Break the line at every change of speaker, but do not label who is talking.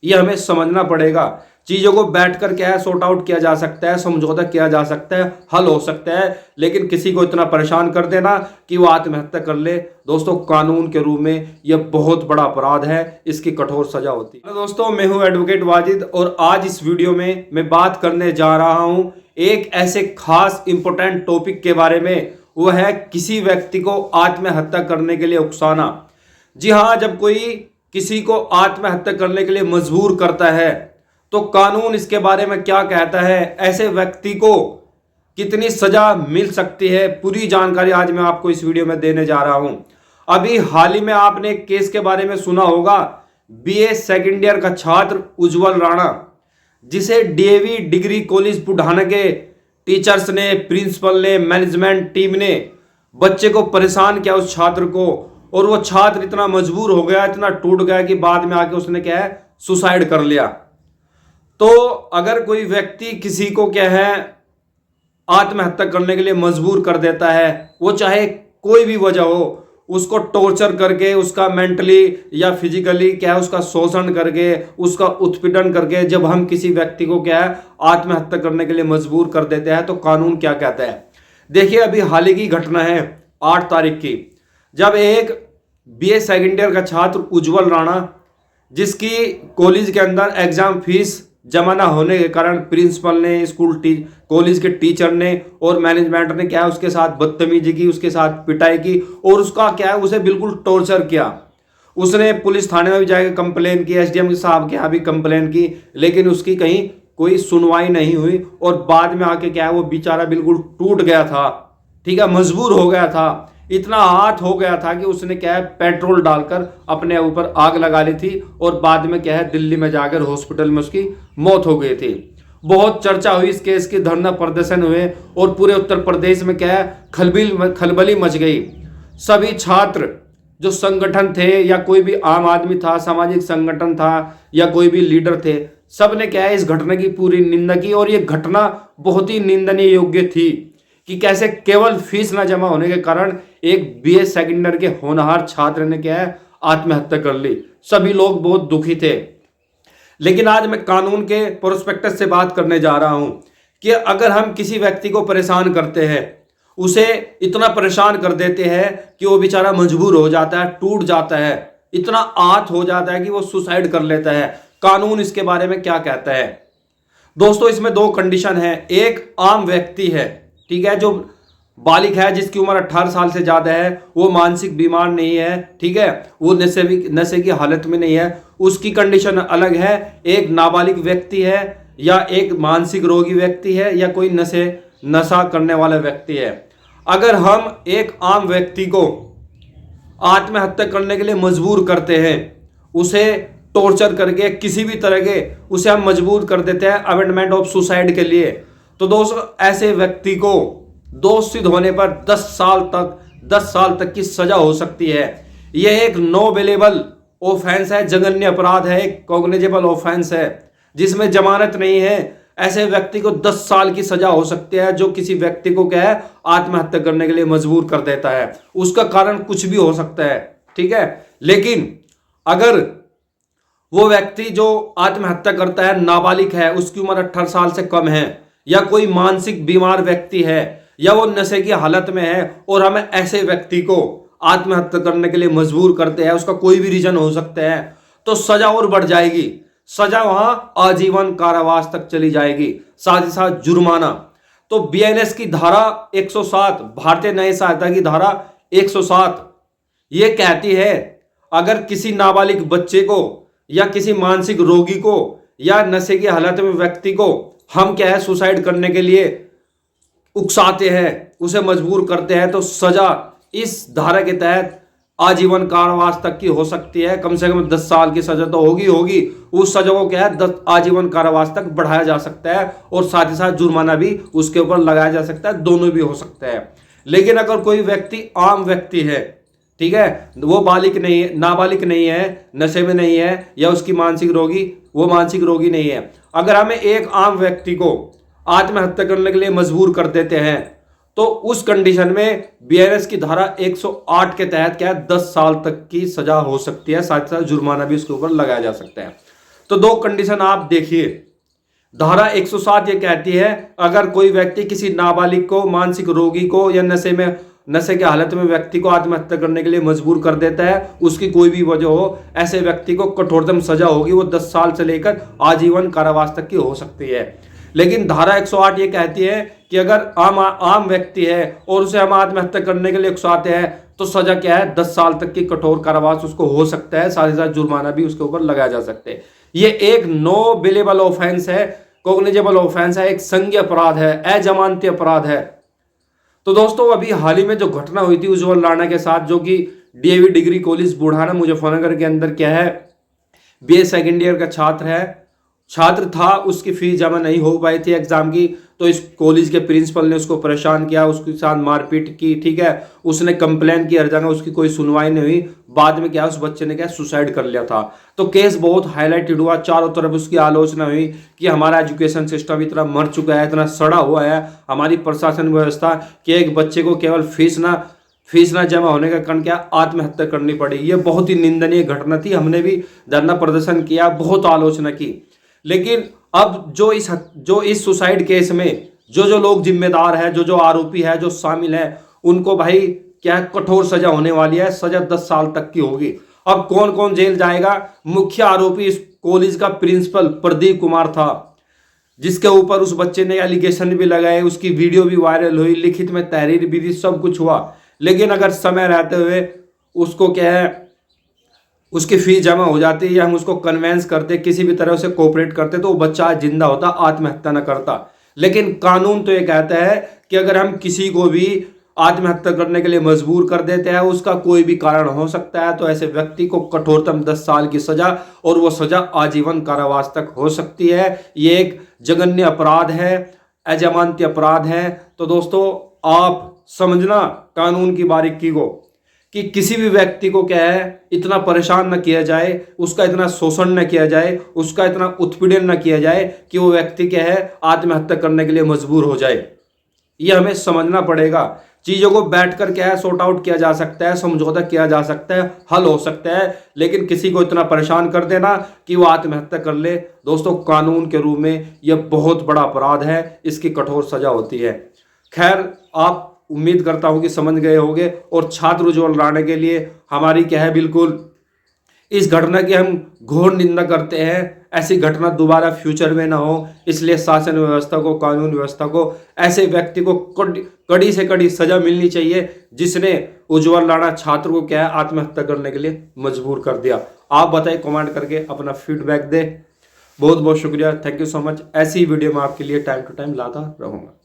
ये हमें समझना पड़ेगा। चीज़ों को बैठकर क्या है सॉर्ट आउट किया जा सकता है, समझौता किया जा सकता है, हल हो सकता है, लेकिन किसी को इतना परेशान कर देना कि वो आत्महत्या कर ले, दोस्तों कानून के रूप में यह बहुत बड़ा अपराध है, इसकी कठोर सजा होती है। दोस्तों मैं हूं एडवोकेट वाजिद और आज इस वीडियो में मैं बात करने जा रहा हूं एक ऐसे खास इंपॉर्टेंट टॉपिक के बारे में, वो है किसी व्यक्ति को आत्महत्या करने के लिए उकसाना। जी हाँ, जब कोई किसी को आत्महत्या करने के लिए मजबूर करता है तो कानून इसके बारे में क्या कहता है, ऐसे व्यक्ति को कितनी सजा मिल सकती है, पूरी जानकारी आज मैं आपको इस वीडियो में देने जा रहा हूं। अभी हाल ही में आपने एक केस के बारे में सुना होगा, बीए सेकेंड ईयर का छात्र उज्जवल राणा, जिसे डीएवी डिग्री कॉलेज बुढ़ाना के टीचर्स ने, प्रिंसिपल ने, मैनेजमेंट टीम ने बच्चे को परेशान किया, उस छात्र को, और वो छात्र इतना मजबूर हो गया, इतना टूट गया कि बाद में आके उसने क्या है सुसाइड कर लिया। तो अगर कोई व्यक्ति किसी को क्या है आत्महत्या करने के लिए मजबूर कर देता है, वो चाहे कोई भी वजह हो, उसको टॉर्चर करके, उसका मेंटली या फिजिकली क्या है उसका शोषण करके, उसका उत्पीड़न करके जब हम किसी व्यक्ति को क्या है आत्महत्या करने के लिए मजबूर कर देते हैं तो कानून क्या कहता है। देखिए अभी हाल ही की घटना है 8 तारीख की, जब एक बीए सेकेंड ईयर का छात्र उज्जवल राणा, जिसकी कॉलेज के अंदर एग्जाम फीस जमा ना होने के कारण प्रिंसिपल ने, कॉलेज के टीचर ने और मैनेजमेंट ने क्या है उसके साथ बदतमीजी की, उसके साथ पिटाई की और उसका क्या है उसे बिल्कुल टॉर्चर किया। उसने पुलिस थाने में भी जाकर कंप्लेन की, एसडीएम साहब के यहाँ भी कंप्लेन की, लेकिन उसकी कहीं कोई सुनवाई नहीं हुई और बाद में आके क्या है वो बेचारा बिल्कुल टूट गया था, ठीक है, मजबूर हो गया था, इतना हाथ हो गया था कि उसने क्या है पेट्रोल डालकर अपने ऊपर आग लगा ली थी और बाद में क्या है दिल्ली में जाकर हॉस्पिटल में उसकी मौत हो गई थी। बहुत चर्चा हुई इस केस की, धरना प्रदर्शन हुए और पूरे उत्तर प्रदेश में क्या है खलबली मच गई। सभी छात्र जो संगठन थे या कोई भी आम आदमी था, सामाजिक संगठन था या कोई भी लीडर थे, सब ने क्या है इस घटना की पूरी निंदा की और ये घटना बहुत ही निंदनीय योग्य थी कि कैसे केवल फीस ना जमा होने के कारण एक बीए सेकेंड ईयर के होनहार छात्र ने क्या है आत्महत्या कर ली। सभी लोग बहुत दुखी थे। लेकिन आज मैं कानून के प्रोस्पेक्टस से बात करने जा रहा हूं कि अगर हम किसी व्यक्ति को परेशान करते हैं, उसे इतना परेशान कर देते हैं कि वो बेचारा मजबूर हो जाता है, टूट जाता है, इतना आहत हो जाता है कि वो सुसाइड कर लेता है, कानून इसके बारे में क्या कहता है। दोस्तों इसमें 2 कंडीशन है। एक आम व्यक्ति है, ठीक है, जो बालिग है, जिसकी उम्र 18 साल से ज्यादा है, वो मानसिक बीमार नहीं है, ठीक है, वो नशे की हालत में नहीं है, उसकी कंडीशन अलग है। एक नाबालिग व्यक्ति है या एक मानसिक रोगी व्यक्ति है या कोई नशा करने वाला व्यक्ति है। अगर हम एक आम व्यक्ति को आत्महत्या करने के लिए मजबूर करते हैं, उसे टॉर्चर करके किसी भी तरह के उसे हम मजबूर कर देते हैं अमेंडमेंट ऑफ सुसाइड के लिए, तो दोस्तों ऐसे व्यक्ति को दोष सिद्ध होने पर 10 साल तक की सजा हो सकती है। यह एक नो बेलेबल ऑफेंस है, जघन्य अपराध है, एक कॉग्निजेबल ऑफेंस है जिसमें जमानत नहीं है। ऐसे व्यक्ति को 10 साल की सजा हो सकती है जो किसी व्यक्ति को क्या है आत्महत्या करने के लिए मजबूर कर देता है। उसका कारण कुछ भी हो सकता है, ठीक है, लेकिन अगर वो व्यक्ति जो आत्महत्या करता है नाबालिग है, उसकी उम्र 18 साल से कम है, या कोई मानसिक बीमार व्यक्ति है, या वो नशे की हालत में है और हमें ऐसे व्यक्ति को आत्महत्या करने के लिए मजबूर करते हैं, उसका कोई भी रीजन हो सकता है, तो सजा और बढ़ जाएगी। सजा वहां आजीवन कारावास तक चली जाएगी, साथ ही साथ जुर्माना। तो बीएनएस की धारा 107, भारतीय न्याय संहिता की धारा 107 ये कहती है अगर किसी नाबालिग बच्चे को या किसी मानसिक रोगी को या नशे की हालत में व्यक्ति को हम क्या है सुसाइड करने के लिए उकसाते हैं, उसे मजबूर करते हैं, तो सजा इस धारा के तहत आजीवन कारावास तक की हो सकती है। कम से कम 10 साल की सजा तो होगी। उस सजा को क्या है आजीवन कारावास तक बढ़ाया जा सकता है और साथ ही साथ जुर्माना भी उसके ऊपर लगाया जा सकता है, दोनों भी हो सकता है। लेकिन अगर कोई व्यक्ति आम व्यक्ति है, ठीक है, वो नाबालिग नहीं है, नशे में नहीं है, या उसकी वो मानसिक रोगी नहीं है, अगर हमें एक आम व्यक्ति को आत्महत्या करने के लिए मजबूर कर देते हैं तो उस कंडीशन में बीएनएस की धारा 108 के तहत क्या है 10 साल तक की सजा हो सकती है, साथ ही साथ जुर्माना भी उसके ऊपर लगाया जा सकता है। तो दो कंडीशन आप देखिए। धारा 107 ये कहती है अगर कोई व्यक्ति किसी नाबालिग को, मानसिक रोगी को या नशे के हालत में व्यक्ति को आत्महत्या करने के लिए मजबूर कर देता है, उसकी कोई भी वजह हो, ऐसे व्यक्ति को कठोरतम सजा होगी, वो 10 साल से लेकर आजीवन कारावास तक की हो सकती है। लेकिन धारा 108 ये कहती है कि अगर आम व्यक्ति है और उसे हम आत्महत्या करने के लिए उकसाते हैं तो सजा क्या है, 10 साल तक की कठोर कारावास उसको हो सकता है, साथ ही साथ जुर्माना भी उसके ऊपर लगाया जा सकता है। ये एक नो बिलेबल ऑफेंस है, कॉग्निजेबल ऑफेंस है, एक संज्ञेय अपराध है, अजमानती अपराध है। तो दोस्तों अभी हाल ही में जो घटना हुई थी उज्जवल राणा के साथ, जो कि DAV degree college Budhana Muzaffarnagar के अंदर क्या है, बीए सेकेंड ईयर का छात्र था, उसकी फीस जमा नहीं हो पाई थी एग्जाम की, तो इस कॉलेज के प्रिंसिपल ने उसको परेशान किया, उसके साथ मारपीट की, ठीक है, उसने कंप्लेन की हर जगह, उसकी कोई सुनवाई नहीं हुई। बाद में क्या उस बच्चे ने क्या सुसाइड कर लिया था। तो केस बहुत हाईलाइटेड हुआ, चारों तरफ उसकी आलोचना हुई कि हमारा एजुकेशन सिस्टम इतना मर चुका है, इतना सड़ा हुआ है, हमारी प्रशासन व्यवस्था कि एक बच्चे को केवल फीस ना जमा होने का कारण क्या आत्महत्या करनी पड़ी। ये बहुत ही निंदनीय घटना थी, हमने भी धरना प्रदर्शन किया, बहुत आलोचना की। लेकिन अब जो इस सुसाइड केस में जो लोग जिम्मेदार है, जो आरोपी है, जो शामिल है, उनको भाई क्या कठोर सजा होने वाली है, सजा 10 साल तक की होगी। अब कौन कौन जेल जाएगा? मुख्य आरोपी इस कॉलेज का प्रिंसिपल प्रदीप कुमार था, जिसके ऊपर उस बच्चे ने एलिगेशन भी लगाए, उसकी वीडियो भी वायरल हुई, लिखित में तहरीर भी थी, सब कुछ हुआ। लेकिन अगर समय रहते हुए उसको क्या है, उसकी फीस जमा हो जाती या हम उसको कन्वेंस करते, किसी भी तरह से कोऑपरेट करते, तो वो बच्चा आज जिंदा होता, आत्महत्या न करता। लेकिन कानून तो ये कहता है कि अगर हम किसी को भी आत्महत्या करने के लिए मजबूर कर देते हैं, उसका कोई भी कारण हो सकता है, तो ऐसे व्यक्ति को कठोरतम 10 साल की सजा, और वो सजा आजीवन कारावास तक हो सकती है। ये एक जघन्य अपराध है, अजमानती अपराध है। तो दोस्तों आप समझना कानून की बारीकी को, कि किसी भी व्यक्ति को क्या है इतना परेशान न किया जाए, उसका इतना शोषण न किया जाए, उसका इतना उत्पीड़न न किया जाए कि वो व्यक्ति क्या है आत्महत्या करने के लिए मजबूर हो जाए। ये हमें समझना पड़ेगा। चीज़ों को बैठकर क्या है सॉर्ट आउट किया जा सकता है, समझौता किया जा सकता है, हल हो सकता है, लेकिन किसी को इतना परेशान कर देना कि वो आत्महत्या कर ले, दोस्तों कानून के रूप में यह बहुत बड़ा अपराध है, इसकी कठोर सजा होती है। खैर आप उम्मीद करता हूं कि समझ गए होंगे। और छात्र उज्जवल राणा के लिए हमारी क्या है, बिल्कुल इस घटना की हम घोर निंदा करते हैं। ऐसी घटना दोबारा फ्यूचर में ना हो, इसलिए शासन व्यवस्था को, कानून व्यवस्था को, ऐसे व्यक्ति को कड़ी से कड़ी सजा मिलनी चाहिए जिसने उज्जवल राणा छात्र को क्या है आत्महत्या करने के लिए मजबूर कर दिया। आप बताइए कमेंट करके, अपना फीडबैक दे। बहुत बहुत शुक्रिया, थैंक यू सो मच। ऐसी वीडियो मैं आपके लिए टाइम टू टाइम लाता रहूँगा।